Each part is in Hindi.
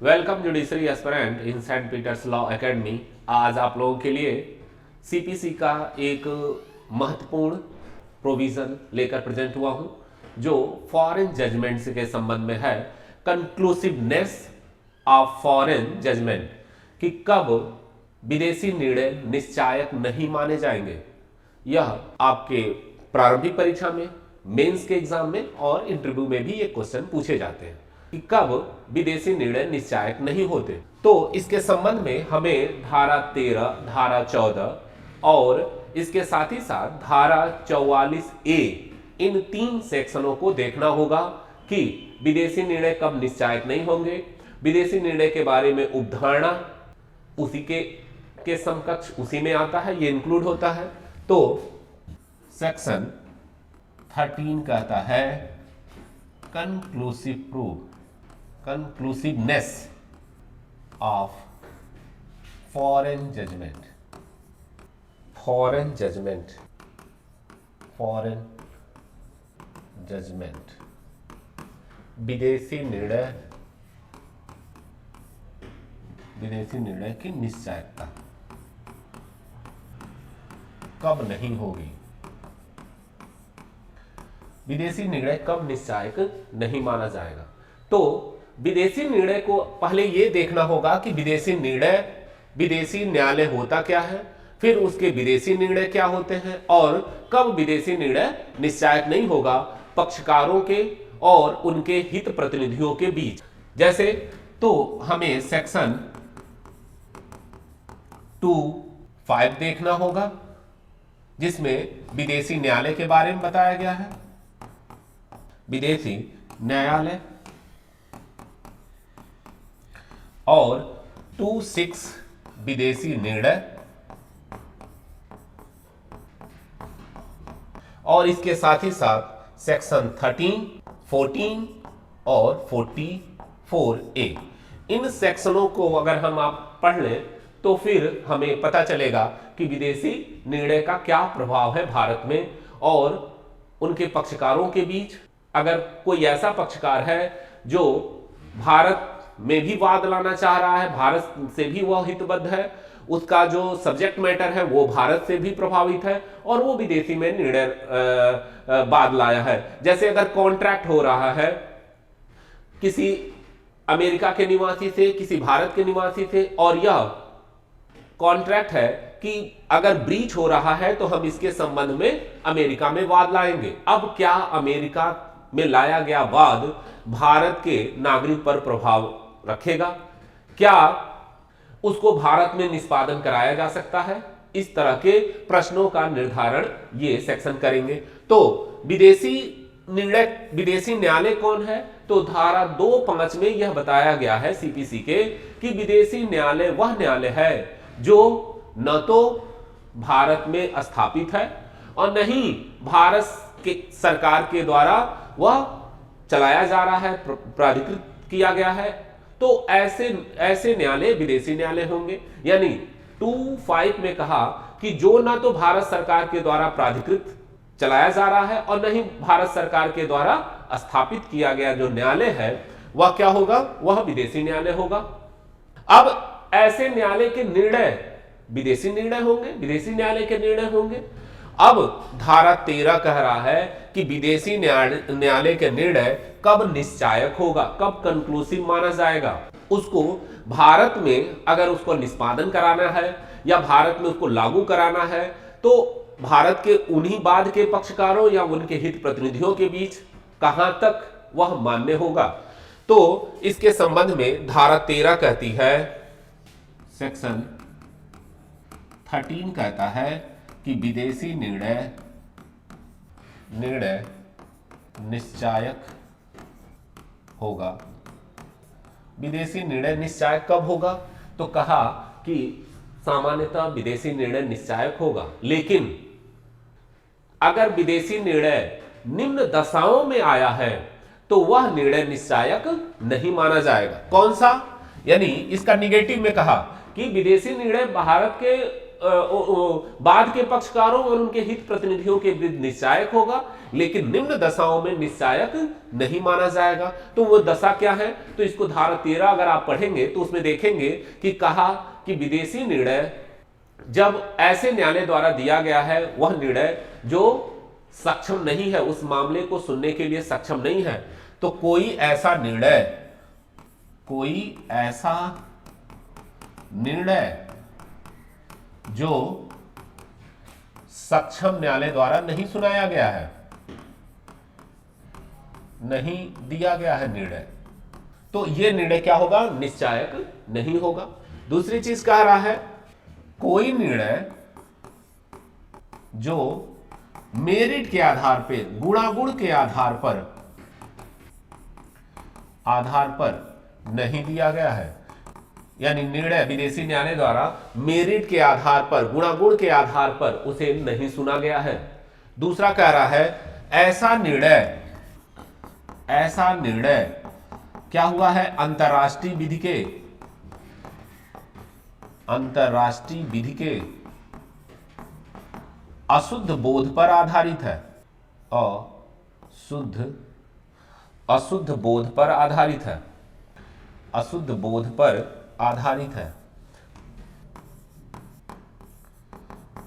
वेलकम जुडिशरी एस्पिरेंट इन सेंट पीटर्स लॉ एकेडमी। आज आप लोगों के लिए सीपीसी का एक महत्वपूर्ण प्रोविजन लेकर प्रेजेंट हुआ हूं, जो फॉरेन जजमेंट्स के संबंध में है। कंक्लूसिवनेस ऑफ फॉरेन जजमेंट, कि कब विदेशी निर्णय निश्चायक नहीं माने जाएंगे। यह आपके प्रारंभिक परीक्षा में, मेंस के एग्जाम में और इंटरव्यू में भी ये क्वेश्चन पूछे जाते हैं कि कब विदेशी निर्णय निश्चायक नहीं होते। तो इसके संबंध में हमें धारा 13, धारा 14 और इसके साथ ही साथ धारा 44A, इन 3 सेक्शनों को देखना होगा कि विदेशी निर्णय कब निश्चायक नहीं होंगे। विदेशी निर्णय के बारे में उपधारणा उसी के समकक्ष उसी में आता है, ये इंक्लूड होता है। तो सेक्शन 13 कहता है conclusive proof, conclusiveness of foreign judgement, foreign judgement, foreign judgement, विदेशी निर्णय, विदेशी निर्णय की निश्चायकता कब नहीं होगी। विदेशी निर्णय कब निश्चायक नहीं माना जाएगा। तो विदेशी निर्णय को पहले यह देखना होगा कि विदेशी निर्णय, विदेशी न्यायालय होता क्या है, फिर उसके विदेशी निर्णय क्या होते हैं और कब विदेशी निर्णय निश्चायक नहीं होगा पक्षकारों के और उनके हित प्रतिनिधियों के बीच। जैसे तो हमें सेक्शन 2(5) देखना होगा, जिसमें विदेशी न्यायालय के बारे में बताया गया है। विदेशी न्यायालय और 2(6) विदेशी निर्णय, और इसके साथ ही साथ सेक्शन 13, 14 और 44A, इन सेक्शनों को अगर हम आप पढ़ लें तो फिर हमें पता चलेगा कि विदेशी निर्णय का क्या प्रभाव है भारत में और उनके पक्षकारों के बीच। अगर कोई ऐसा पक्षकार है जो भारत में भी वाद लाना चाह रहा है, भारत से भी वह हितबद्ध है, उसका जो सब्जेक्ट मैटर है वो भारत से भी प्रभावित है और वो विदेशी में निर्णय वाद लाया है। जैसे अगर कॉन्ट्रैक्ट हो रहा है किसी अमेरिका के निवासी से, किसी भारत के निवासी से, और यह कॉन्ट्रैक्ट है कि अगर ब्रीच हो रहा है तो हम इसके संबंध में अमेरिका में वाद लाएंगे। अब क्या अमेरिका में लाया गया वाद भारत के नागरिक पर प्रभाव रखेगा? क्या उसको भारत में निष्पादन कराया जा सकता है? इस तरह के प्रश्नों का निर्धारण ये सेक्शन करेंगे। तो विदेशी निर्णय, विदेशी न्यायालय कौन है? तो धारा 2(5) में यह बताया गया है सीपीसी के कि विदेशी न्यायालय वह न्यायालय है जो न तो भारत में स्थापित है और न ही भारत के सरकार के द्वारा वह चलाया जा रहा है, प्राधिकृत किया गया है। तो ऐसे न्यायालय विदेशी न्यायालय होंगे। यानी 2(5) में कहा कि जो न तो भारत सरकार के द्वारा प्राधिकृत चलाया जा रहा है और न ही भारत सरकार के द्वारा स्थापित किया गया जो न्यायालय है वह क्या होगा, वह विदेशी न्यायालय होगा। अब ऐसे न्यायालय के निर्णय विदेशी निर्णय होंगे, विदेशी न्यायालय के निर्णय होंगे। अब धारा 13 कह रहा है कि विदेशी न्यायालय के निर्णय कब निश्चायक होगा, कब कंक्लूसिव माना जाएगा। उसको भारत में अगर उसको निष्पादन कराना है या भारत में उसको लागू कराना है तो भारत के उन्हीं बाद के पक्षकारों या उनके हित प्रतिनिधियों के बीच कहां तक वह मान्य होगा। तो इसके संबंध में धारा 13 कहती है, सेक्शन 13 कहता है कि विदेशी निर्णय निश्चायक होगा। विदेशी निर्णय निश्चायक कब होगा? तो कहा कि सामान्यतः विदेशी निर्णय निश्चायक होगा, लेकिन अगर विदेशी निर्णय निम्न दशाओं में आया है तो वह निर्णय निश्चायक नहीं माना जाएगा। कौन सा? यानी इसका निगेटिव में कहा कि विदेशी निर्णय भारत के बाद के पक्षकारों और उनके हित प्रतिनिधियों के विरुद्ध निश्चायक होगा, लेकिन निम्न दशाओं में निश्चायक नहीं माना जाएगा। तो वो दशा क्या है? तो इसको धारा 13 अगर आप पढ़ेंगे तो उसमें देखेंगे कि कहा कि विदेशी निर्णय जब ऐसे न्यायालय द्वारा दिया गया है, वह निर्णय जो सक्षम नहीं है, उस मामले को सुनने के लिए सक्षम नहीं है, तो कोई ऐसा निर्णय जो सक्षम न्यायालय द्वारा नहीं सुनाया गया है, नहीं दिया गया है निर्णय, तो यह निर्णय क्या होगा? निश्चायक नहीं होगा। दूसरी चीज कह रहा है कोई निर्णय जो मेरिट के आधार पर, गुणागुण के आधार पर नहीं दिया गया है, यानी निर्णय विदेशी न्यायालय द्वारा मेरिट के आधार पर, गुणागुण के आधार पर उसे नहीं सुना गया है। दूसरा कह रहा है ऐसा निर्णय क्या हुआ है? अंतरराष्ट्रीय विधि के अशुद्ध बोध पर आधारित है, अशुद्ध बोध पर आधारित है, अशुद्ध बोध पर आधारित है,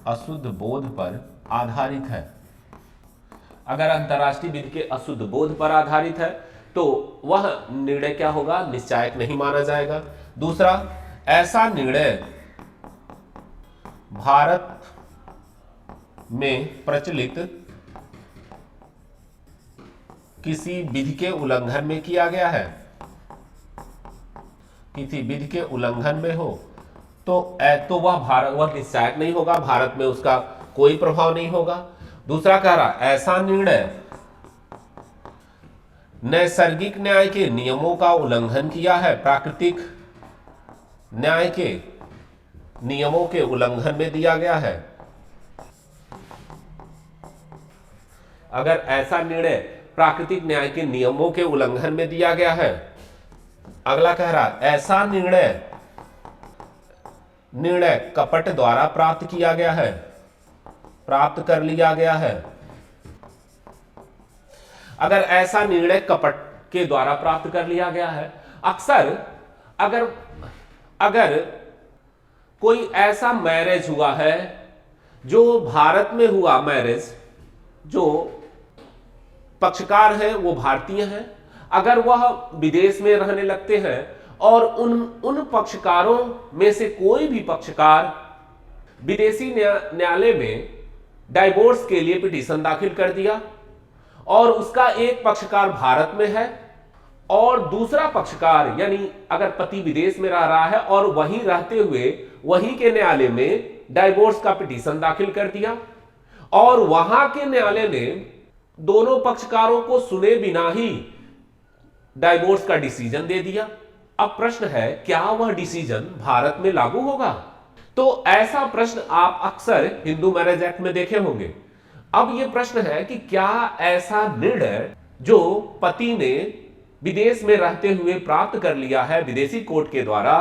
अशुद्ध बोध पर आधारित है। अगर अंतरराष्ट्रीय विधि के अशुद्ध बोध पर आधारित है तो वह निर्णय क्या होगा? निश्चायक नहीं माना जाएगा। दूसरा, ऐसा निर्णय भारत में प्रचलित किसी विधि के उल्लंघन में किया गया है, किसी विधि के उल्लंघन में हो तो वह निश्चायक नहीं होगा, भारत में उसका कोई प्रभाव नहीं होगा। दूसरा कह रहा ऐसा निर्णय नैसर्गिक न्याय के नियमों का उल्लंघन किया है, प्राकृतिक न्याय के नियमों के उल्लंघन में दिया गया है। अगर ऐसा निर्णय प्राकृतिक न्याय के नियमों के उल्लंघन में दिया गया है। अगला कह रहा ऐसा निर्णय कपट द्वारा प्राप्त किया गया है, प्राप्त कर लिया गया है। अगर ऐसा निर्णय कपट के द्वारा प्राप्त कर लिया गया है, अक्सर अगर कोई ऐसा मैरिज हुआ है जो भारत में हुआ, मैरिज जो पक्षकार है वो भारतीय हैं, अगर वह विदेश में रहने लगते हैं और उन पक्षकारों में से कोई भी पक्षकार विदेशी न्यायालय में डाइवोर्स के लिए पिटीशन दाखिल कर दिया और उसका एक पक्षकार भारत में है और दूसरा पक्षकार, यानी अगर पति विदेश में रह रहा है और वहीं रहते हुए वहीं के न्यायालय में डाइवोर्स का पिटीशन दाखिल कर दिया और वहां के न्यायालय ने दोनों पक्षकारों को सुने बिना ही डाइवोर्स का डिसीजन दे दिया। अब प्रश्न है क्या वह डिसीजन भारत में लागू होगा? तो ऐसा प्रश्न आप अक्सर हिंदू मैरिज एक्ट में देखे होंगे। अब यह प्रश्न है कि क्या ऐसा निर्णय जो पति ने विदेश में रहते हुए प्राप्त कर लिया है विदेशी कोर्ट के द्वारा,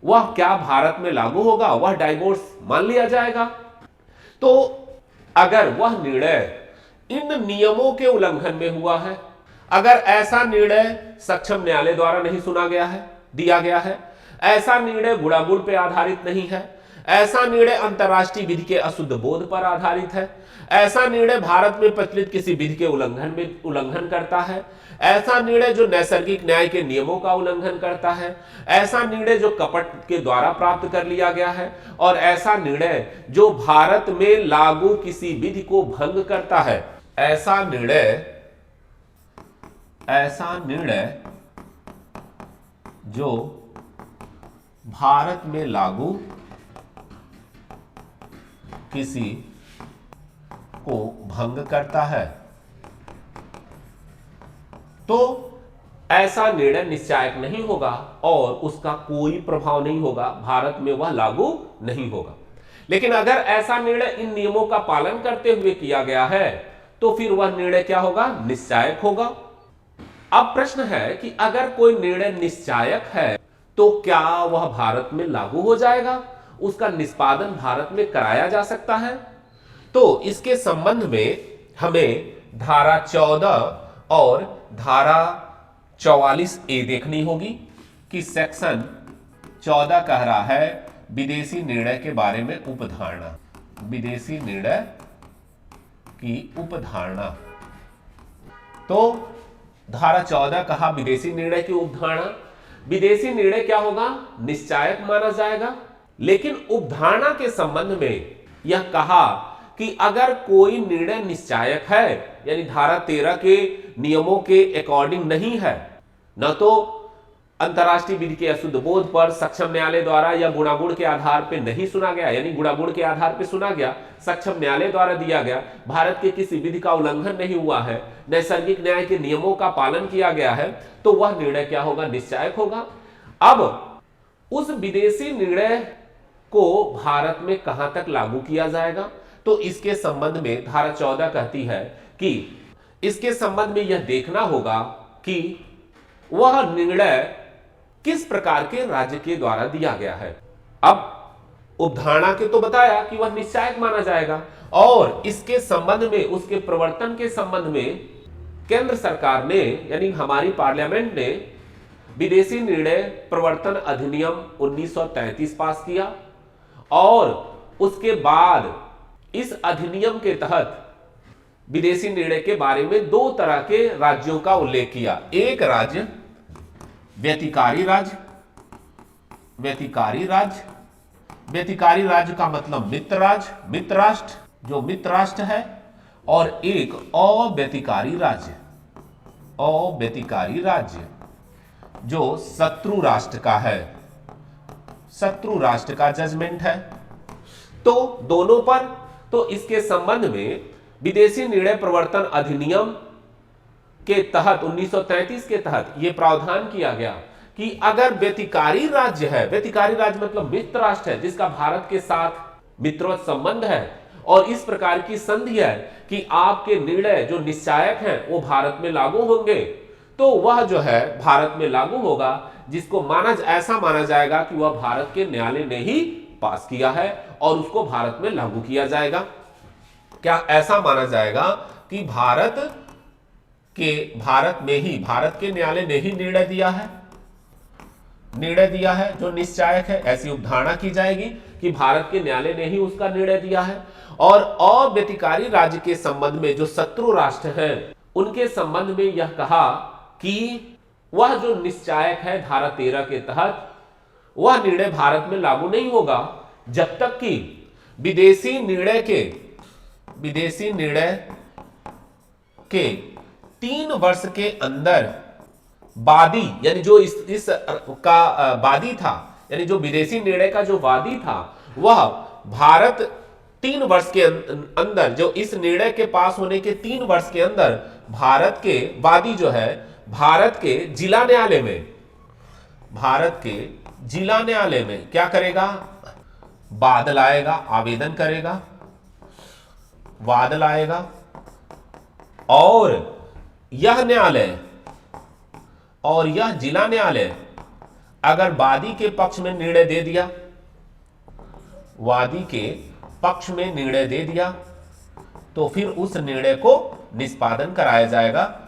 वह क्या भारत में लागू होगा? वह डाइवोर्स मान लिया जाएगा? तो अगर वह निर्णय इन नियमों के उल्लंघन में हुआ है, अगर ऐसा निर्णय सक्षम न्यायालय द्वारा नहीं सुना गया है, दिया गया है, ऐसा निर्णय गुणागुण पर आधारित नहीं है, ऐसा निर्णय अंतरराष्ट्रीय विधि के अशुद्ध बोध पर आधारित है, ऐसा निर्णय भारत में प्रचलित किसी विधि के उल्लंघन करता है, ऐसा निर्णय जो नैसर्गिक न्याय के नियमों का उल्लंघन करता है, ऐसा निर्णय जो कपट के द्वारा प्राप्त कर लिया गया है और ऐसा निर्णय जो भारत में लागू किसी विधि को भंग करता है, ऐसा निर्णय जो भारत में लागू किसी को भंग करता है, तो ऐसा निर्णय निश्चायक नहीं होगा और उसका कोई प्रभाव नहीं होगा, भारत में वह लागू नहीं होगा। लेकिन अगर ऐसा निर्णय इन नियमों का पालन करते हुए किया गया है तो फिर वह निर्णय क्या होगा? निश्चायक होगा। अब प्रश्न है कि अगर कोई निर्णय निश्चायक है तो क्या वह भारत में लागू हो जाएगा उसका निष्पादन भारत में कराया जा सकता है। तो इसके संबंध में हमें धारा 14 और धारा 44A देखनी होगी कि सेक्शन 14 कह रहा है विदेशी निर्णय के बारे में उपधारणा, विदेशी निर्णय की उपधारणा। तो धारा 14 कहा विदेशी निर्णय की उपधारणा। विदेशी निर्णय क्या होगा? निश्चायक माना जाएगा। लेकिन उपधारणा के संबंध में यह कहा कि अगर कोई निर्णय निश्चायक है, यानी धारा 13 के नियमों के अकॉर्डिंग नहीं है, न तो अंतरराष्ट्रीय विधि के अशुद्ध बोध पर सक्षम न्यायालय द्वारा या गुणागुण के आधार पर नहीं सुना गया, यानी गुणागुण के आधार पर सुना गया, सक्षम न्यायालय द्वारा दिया गया, भारत के किसी विधि का उल्लंघन नहीं हुआ है, नैसर्गिक न्याय के नियमों का पालन किया गया है, तो वह निर्णय क्या होगा? निश्चायक होगा। अब उस विदेशी निर्णय को भारत में कहां तक लागू किया जाएगा? तो इसके संबंध में धारा 14 कहती है कि इसके संबंध में यह देखना होगा कि वह निर्णय किस प्रकार के राज्य के द्वारा दिया गया है। अब उपधारणा के तो बताया कि वह निश्चायक माना जाएगा, और इसके संबंध में, उसके प्रवर्तन के संबंध में केंद्र सरकार ने, यानी हमारी पार्लियामेंट ने विदेशी निर्णय प्रवर्तन अधिनियम 1933 पास किया, और उसके बाद इस अधिनियम के तहत विदेशी निर्णय के बारे में दो तरह के राज्यों का उल्लेख किया। एक राज्य व्यतिकारी राज्य, व्यतिकारी राज्य, व्यतिकारी राज्य का मतलब मित्र राज्य, मित्र राष्ट्र, जो मित्र राष्ट्र है, और एक अव्यतिकारी राज्य, अव्यतिकारी राज्य जो शत्रु राष्ट्र का है, शत्रु राष्ट्र का जजमेंट है। तो दोनों पर, तो इसके संबंध में विदेशी निर्णय प्रवर्तन अधिनियम के तहत 1933 के तहत यह प्रावधान किया गया कि अगर व्यतिकारी राज्य है, व्यतिकारी राज्य मतलब मित्र राष्ट्र है जिसका भारत के साथ मित्रवत संबंध है, और इस प्रकार की संधि है कि आपके निर्णय जो निश्चायक हैं वो भारत में लागू होंगे, तो वह जो है भारत में लागू होगा, जिसको ऐसा माना जाएगा कि वह भारत के न्यायालय ने ही पास किया है और उसको भारत में लागू किया जाएगा। क्या ऐसा माना जाएगा कि भारत में ही, भारत के न्यायालय ने ही निर्णय दिया है जो निश्चायक है? ऐसी उपधारणा की जाएगी कि भारत के न्यायालय ने ही उसका निर्णय दिया है। और अव्यतिकारी राज्य के संबंध में जो शत्रु राष्ट्र हैं, उनके संबंध में यह कहा कि वह जो निश्चायक है धारा 13 के तहत, वह निर्णय भारत में लागू नहीं होगा जब तक कि विदेशी निर्णय के 3 वर्ष के अंदर वादी, यानी जो इस का वादी था, यानी जो विदेशी निर्णय का जो वादी था, वह भारत 3 वर्ष के अंदर, जो इस निर्णय के पास होने के 3 वर्ष के अंदर भारत के वादी जो है, भारत के जिला न्यायालय में क्या करेगा? वाद लाएगा, आवेदन करेगा, वाद लाएगा, और यह न्यायालय और यह जिला न्यायालय अगर वादी के पक्ष में निर्णय दे दिया, वादी के पक्ष में निर्णय दे दिया, तो फिर उस निर्णय को निष्पादन कराया जाएगा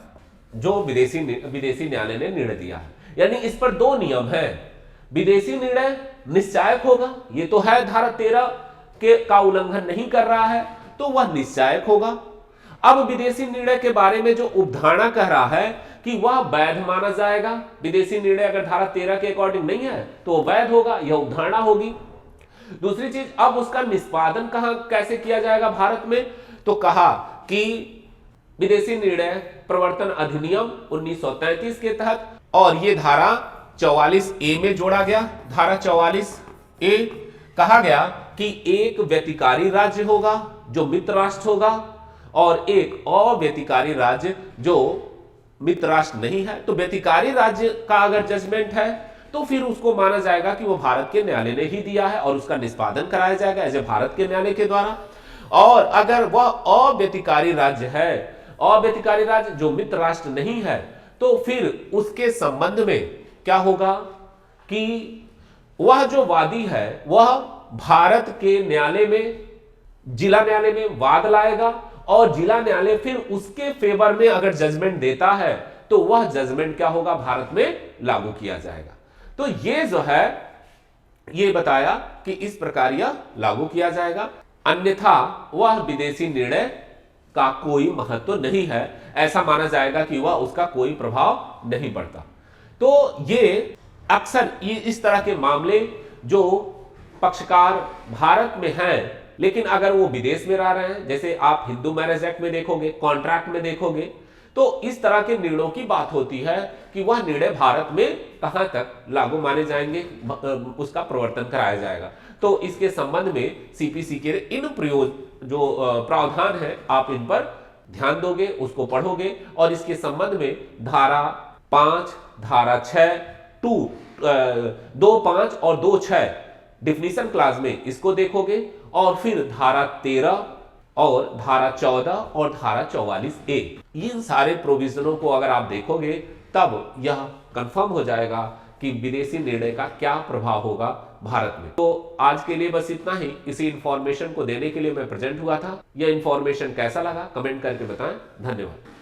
जो विदेशी न्यायालय ने निर्णय दिया है। यानी इस पर 2 नियम हैं। विदेशी निर्णय निश्चायक होगा, ये तो है धारा 13 का उल्लंघन नहीं कर रहा है, तो वह निश्चायक होगा। अब विदेशी निर्णय के बारे में जो उपधारणा कह रहा है कि वह वैध माना जाएगा, विदेशी निर्णय अगर धारा 13 के अकॉर्डिंग नहीं है तो वैध होगा, यह उपधारणा होगी। दूसरी चीज, अब उसका निष्पादन कैसे किया जाएगा भारत में? तो कहा कि विदेशी निर्णय प्रवर्तन अधिनियम 1933 के तहत, और यह धारा 44A में जोड़ा गया। धारा 44A कहा गया कि एक व्यतिकारी राज्य होगा जो मित्र राष्ट्र होगा, और एक अव्यतिकारी राज्य जो मित्र राष्ट्र नहीं है। तो व्यतिकारी राज्य का अगर जजमेंट है तो फिर उसको माना जाएगा कि वो भारत के न्यायालय ने ही दिया है और उसका निष्पादन कराया जाएगा ऐसे भारत के न्यायालय के द्वारा। और अगर वह अव्यतिकारी राज्य है, अव्यतिकारी राज्य जो मित्र राष्ट्र नहीं है, तो फिर उसके संबंध में क्या होगा कि वह जो वादी है वह भारत के न्यायालय में, जिला न्यायालय में वाद लाएगा और जिला न्यायालय फिर उसके फेवर में अगर जजमेंट देता है तो वह जजमेंट क्या होगा, भारत में लागू किया जाएगा। तो ये जो है ये बताया कि इस प्रकार यह लागू किया जाएगा, अन्यथा वह विदेशी निर्णय का कोई महत्व नहीं है, ऐसा माना जाएगा कि वह उसका कोई प्रभाव नहीं पड़ता। तो ये अक्सर इस तरह के मामले जो पक्षकार भारत में हैं लेकिन अगर वो विदेश में रह रहे हैं, जैसे आप हिंदू मैरिज एक्ट में देखोगे, कॉन्ट्रैक्ट में देखोगे, तो इस तरह के निर्णयों की बात होती है कि वह निर्णय भारत में कहां तक लागू माने जाएंगे, उसका प्रवर्तन कराया जाएगा। तो इसके संबंध में सीपीसी के इन जो प्रावधान है आप इन पर ध्यान दोगे, उसको पढ़ोगे और इसके संबंध में धारा 5, धारा 6, 2, 5 और 2, 6 डिफिनीशन क्लास में इसको देखोगे और फिर धारा 13 और धारा 14 और धारा 44A, इन सारे प्रोविजनों को अगर आप देखोगे तब यह कंफर्म हो जाएगा कि विदेशी निर्णय का क्या प्रभाव होगा भारत में। तो आज के लिए बस इतना ही, इसी इंफॉर्मेशन को देने के लिए मैं प्रेजेंट हुआ था। यह इंफॉर्मेशन कैसा लगा कमेंट करके बताएं। धन्यवाद।